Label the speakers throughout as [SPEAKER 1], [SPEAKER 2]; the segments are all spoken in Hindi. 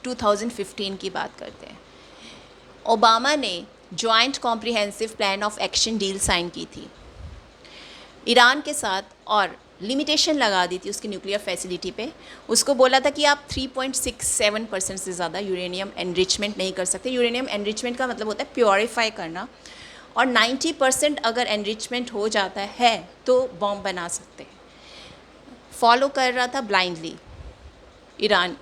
[SPEAKER 1] 2015 की बात करते हैं। ओबामा ने joint comprehensive plan of action deal sign की थी ईरान के साथ और लिमिटेशन लगा दी थी उसकी न्यूक्लियर फैसिलिटी पे। उसको बोला था कि आप 3.67% से ज़्यादा यूरेनियम एनरिचमेंट नहीं कर सकते। यूरेनियम एनरिचमेंट का मतलब होता है प्योरीफाई करना, और 90% अगर एनरिचमेंट हो जाता है तो बॉम्ब बना सकते हैं। फॉलो कर रहा था ब्लाइंडली ईरान,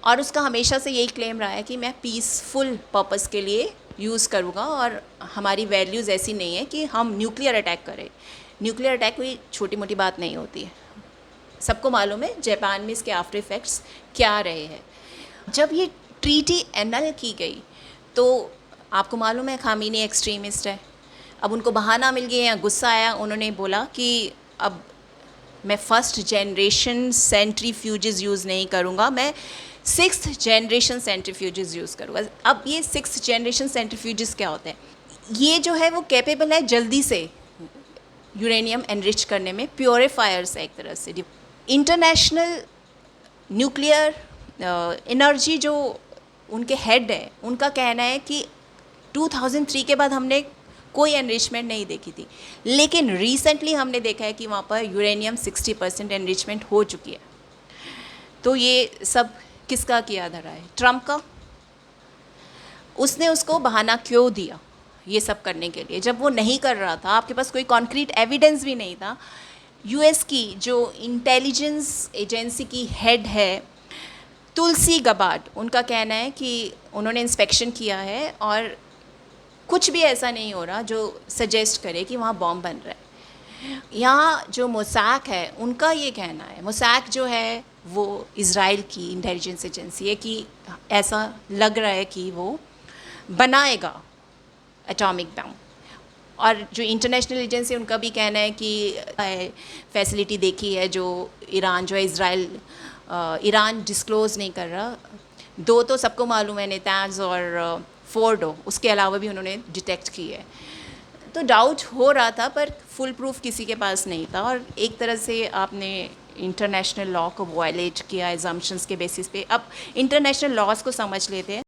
[SPEAKER 1] और उसका हमेशा से यही क्लेम रहा है कि मैं पीसफुल पर्पस के लिए यूज़ करूँगा और हमारी वैल्यूज़ ऐसी नहीं है कि हम न्यूक्लियर अटैक करें। न्यूक्लियर अटैक कोई छोटी मोटी बात नहीं होती है। सबको मालूम है जापान में इसके आफ्टर इफ़ेक्ट्स क्या रहे हैं। जब ये ट्रीटी एनल की गई तो आपको मालूम है खामीनी एक्सट्रीमिस्ट है। अब उनको बहाना मिल गया या गुस्सा आया, उन्होंने बोला कि अब मैं फर्स्ट जनरेशन सेंट्रीफ्यूजेस यूज़ नहीं करूँगा, मैं 6th जनरेशन सेंट्रीफ्यूजेस यूज़ करूँगा। अब ये 6th जनरेशन सेंट्रीफ्यूजेस क्या होते हैं? ये जो है वो कैपेबल है जल्दी से यूरेनियम एनरिच करने में, प्योरीफायर्स है एक तरह से। इंटरनेशनल न्यूक्लियर एनर्जी जो उनके हेड है, उनका कहना है कि 2003 के बाद हमने कोई एनरिचमेंट नहीं देखी थी, लेकिन रिसेंटली हमने देखा है कि वहाँ पर यूरेनियम 60% एनरिचमेंट हो चुकी है। तो ये सब किसका किया धरा है? ट्रम्प का। उसने उसको बहाना क्यों दिया ये सब करने के लिए, जब वो नहीं कर रहा था? आपके पास कोई कॉन्क्रीट एविडेंस भी नहीं था। यूएस की जो इंटेलिजेंस एजेंसी की हेड है तुलसी गबार्ड, उनका कहना है कि उन्होंने इंस्पेक्शन किया है और कुछ भी ऐसा नहीं हो रहा जो सजेस्ट करे कि वहाँ बॉम्ब बन रहा है। यहाँ जो मोसाक है उनका ये कहना है, मोसाक जो है वो इज़राइल की इंटेलिजेंस एजेंसी है, कि ऐसा लग रहा है कि वो बनाएगा एटॉमिक बम। और जो इंटरनेशनल एजेंसी उनका भी कहना है कि फैसिलिटी देखी है जो ईरान जो है ईरान डिस्क्लोज़ नहीं कर रहा। 2 तो सबको मालूम है, नेतांज़ और फोर्डो, उसके अलावा भी उन्होंने डिटेक्ट की है। तो डाउट हो रहा था पर फुल प्रूफ किसी के पास नहीं था, और एक तरह से आपने इंटरनेशनल लॉ को वायलेट किया एजम्पशंस के बेसिस पे। अब इंटरनेशनल लॉज को समझ लेते हैं।